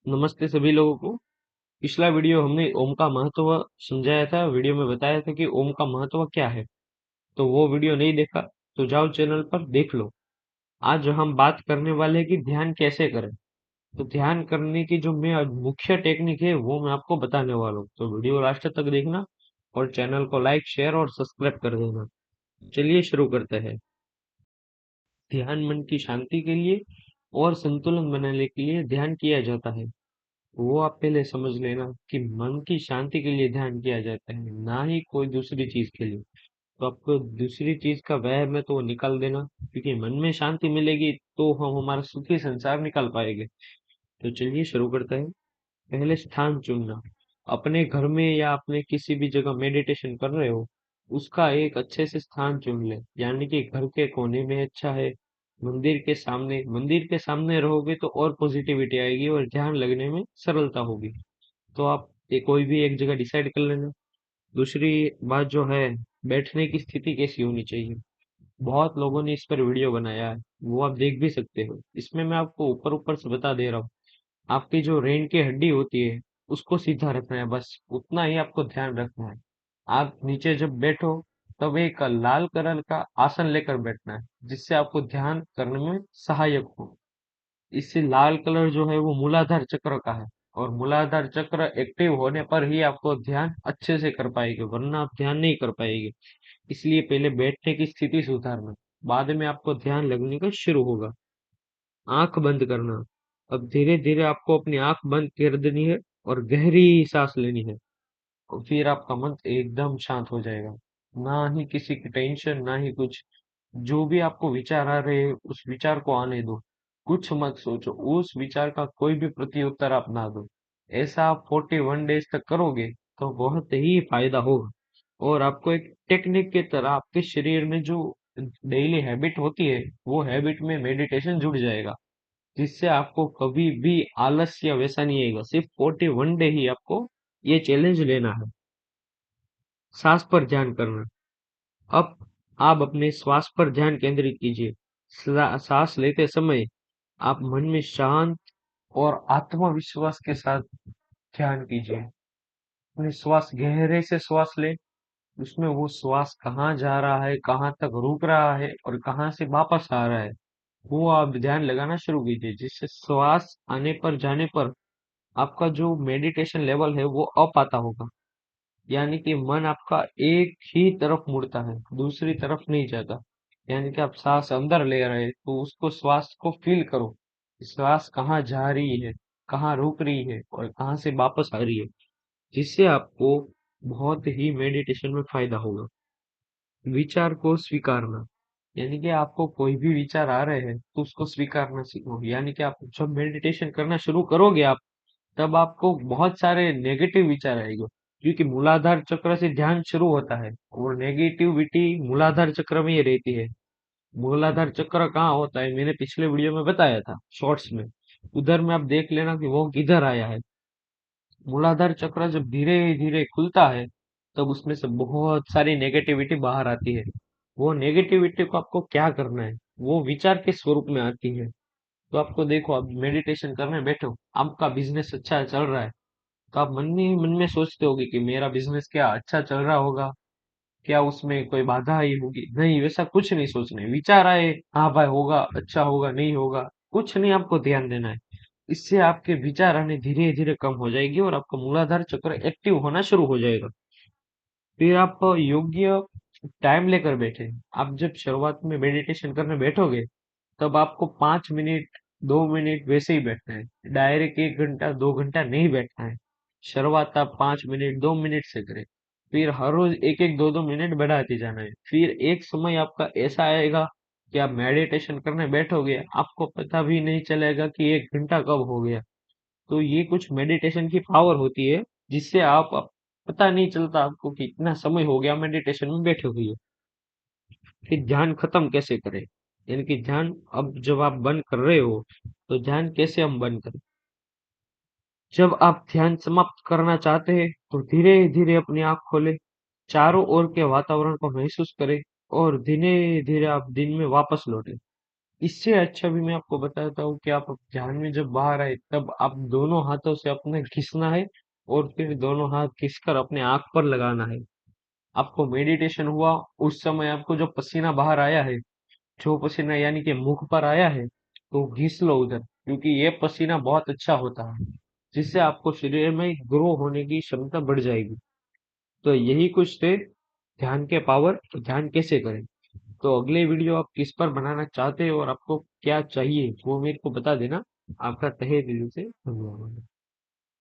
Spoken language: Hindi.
नमस्ते सभी लोगों को। पिछला वीडियो हमने ओम का महत्व समझाया था। वीडियो में बताया था कि ओम का महत्व क्या है। तो वो वीडियो नहीं देखा तो जाओ चैनल पर देख लो। आज हम बात करने वाले हैं कि ध्यान कैसे करें। तो ध्यान करने की जो मैं आज मुख्य टेक्निक है वो मैं आपको बताने वाला हूँ। तो वीडियो लास्ट तक देखना और चैनल को लाइक शेयर और सब्सक्राइब कर देना। चलिए शुरू करते हैं। ध्यान मन की शांति के लिए और संतुलन बनाने के लिए ध्यान किया जाता है। वो आप पहले समझ लेना कि मन की शांति के लिए ध्यान किया जाता है, ना ही कोई दूसरी चीज के लिए। तो आपको दूसरी चीज का वहम है तो वो निकाल देना, क्योंकि मन में शांति मिलेगी तो हम हमारा सुखी संसार निकाल पाएंगे। तो चलिए शुरू करते हैं। पहले स्थान चुनना। अपने घर में या अपने किसी भी जगह मेडिटेशन कर रहे हो, उसका एक अच्छे से स्थान चुन ले। यानी कि घर के कोने में अच्छा है, मंदिर के सामने रहोगे तो और पॉजिटिविटी आएगी और ध्यान लगने में सरलता होगी। तो आप कोई भी एक जगह डिसाइड कर लेना। दूसरी बात जो है, बैठने की स्थिति कैसी होनी चाहिए। बहुत लोगों ने इस पर वीडियो बनाया है, वो आप देख भी सकते हो। इसमें मैं आपको ऊपर ऊपर से बता दे रहा हूँ। आपकी जो रेंट की हड्डी होती है उसको सीधा रखना है, बस उतना ही आपको ध्यान रखना है। आप नीचे जब बैठो तब एक लाल कलर का आसन लेकर बैठना है, जिससे आपको ध्यान करने में सहायक हो। इससे लाल कलर जो है वो मूलाधार चक्र का है, और मूलाधार चक्र एक्टिव होने पर ही आपको ध्यान अच्छे से कर पाएंगे, वरना आप ध्यान नहीं कर पाएंगे। इसलिए पहले बैठने की स्थिति सुधारना, बाद में आपको ध्यान लगने का शुरू होगा। आंख बंद करना। अब धीरे धीरे आपको अपनी आंख बंद कर देनी है और गहरी सांस लेनी है। और फिर आपका मन एकदम शांत हो जाएगा। ना ही किसी की टेंशन, ना ही कुछ। जो भी आपको विचार आ रहे हैं उस विचार को आने दो। कुछ मत सोचो, उस विचार का कोई भी प्रत्युत्तर आप ना दो। ऐसा आप 41 डेज तक करोगे तो बहुत ही फायदा होगा। और आपको एक टेक्निक की तरह आपके शरीर में जो डेली हैबिट होती है, वो हैबिट में मेडिटेशन जुड़ जाएगा, जिससे आपको कभी भी आलस या वैसा नहीं आएगा। सिर्फ 41 डे ही आपको ये चैलेंज लेना है। सांस पर ध्यान करना। अब आप अपने श्वास पर ध्यान केंद्रित कीजिए। सांस लेते समय आप मन में शांत और आत्मविश्वास के साथ ध्यान कीजिए। अपने श्वास गहरे से श्वास ले। उसमें वो श्वास कहाँ जा रहा है, कहाँ तक रुक रहा है और कहाँ से वापस आ रहा है, वो आप ध्यान लगाना शुरू कीजिए। जिससे श्वास आने पर जाने पर आपका जो मेडिटेशन लेवल है वो अप आता होगा। यानी कि मन आपका एक ही तरफ मुड़ता है, दूसरी तरफ नहीं जाता। यानी कि आप सांस अंदर ले रहे हैं तो उसको, श्वास को फील करो। श्वास कहाँ जा रही है, कहाँ रुक रही है और कहाँ से वापस आ रही है, जिससे आपको बहुत ही मेडिटेशन में फायदा होगा। विचार को स्वीकारना। यानी कि आपको कोई भी विचार आ रहे हैं तो उसको स्वीकारना सीखो। यानी कि आप जब मेडिटेशन करना शुरू करोगे आप, तब आपको बहुत सारे नेगेटिव विचार आएंगे, क्योंकि मूलाधार चक्र से ध्यान शुरू होता है और नेगेटिविटी मूलाधार चक्र में ही रहती है। मूलाधार चक्र कहाँ होता है, मैंने पिछले वीडियो में बताया था शॉर्ट्स में। उधर में आप देख लेना कि वो किधर आया है। मूलाधार चक्र जब धीरे धीरे खुलता है तब उसमें से बहुत सारी नेगेटिविटी बाहर आती है। वो नेगेटिविटी को आपको क्या करना है, वो विचार के स्वरूप में आती है। तो आपको देखो, आप मेडिटेशन करने बैठो, आपका बिजनेस अच्छा चल रहा है, तो आप मन में सोचते होगे कि मेरा बिजनेस क्या अच्छा चल रहा होगा, क्या उसमें कोई बाधा आई होगी। नहीं, वैसा कुछ नहीं सोचना है। विचार आए, हाँ भाई होगा, अच्छा होगा, नहीं होगा, कुछ नहीं आपको ध्यान देना है। इससे आपके विचार आने धीरे धीरे कम हो जाएगी और आपका मूलाधार चक्र एक्टिव होना शुरू हो जाएगा। फिर आप योग्य टाइम लेकर बैठे। आप जब शुरुआत में मेडिटेशन करने बैठोगे तब आपको 5 मिनट, 2 मिनट वैसे ही बैठना है। डायरेक्ट 1 घंटा 2 घंटा नहीं बैठना है। शुरुआत आप 5 मिनट 2 मिनट से करें। फिर हर रोज एक एक दो दो मिनट बढ़ाते जाना है। फिर एक समय आपका ऐसा आएगा कि आप मेडिटेशन करने बैठोगे, आपको पता भी नहीं चलेगा कि 1 घंटा कब हो गया। तो ये कुछ मेडिटेशन की पावर होती है, जिससे पता नहीं चलता आपको कि इतना समय हो गया मेडिटेशन में बैठे हुए। फिर ध्यान खत्म कैसे करें, यानी कि ध्यान अब जब आप बंद कर रहे हो तो ध्यान कैसे हम बंद करें। जब आप ध्यान समाप्त करना चाहते हैं तो धीरे धीरे अपनी आंख खोले, चारों ओर के वातावरण को महसूस करें और धीरे धीरे आप दिन में वापस लौटे। इससे अच्छा भी मैं आपको बताता हूँ कि आप ध्यान में जब बाहर आए तब आप दोनों हाथों से अपने खींचना है और फिर दोनों हाथ खींचकर अपने आंख पर लगाना है। आपको मेडिटेशन हुआ, उस समय आपको जो पसीना बाहर आया है, जो पसीना यानी कि मुख पर आया है, तो घिस लो उधर, क्योंकि ये पसीना बहुत अच्छा होता है, जिससे आपको शरीर में ग्रो होने की क्षमता बढ़ जाएगी। तो यही कुछ थे ध्यान के पावर, ध्यान कैसे करें। तो अगले वीडियो आप किस पर बनाना चाहते हो और आपको क्या चाहिए वो मेरे को बता देना। आपका तहे दिल से धन्यवाद।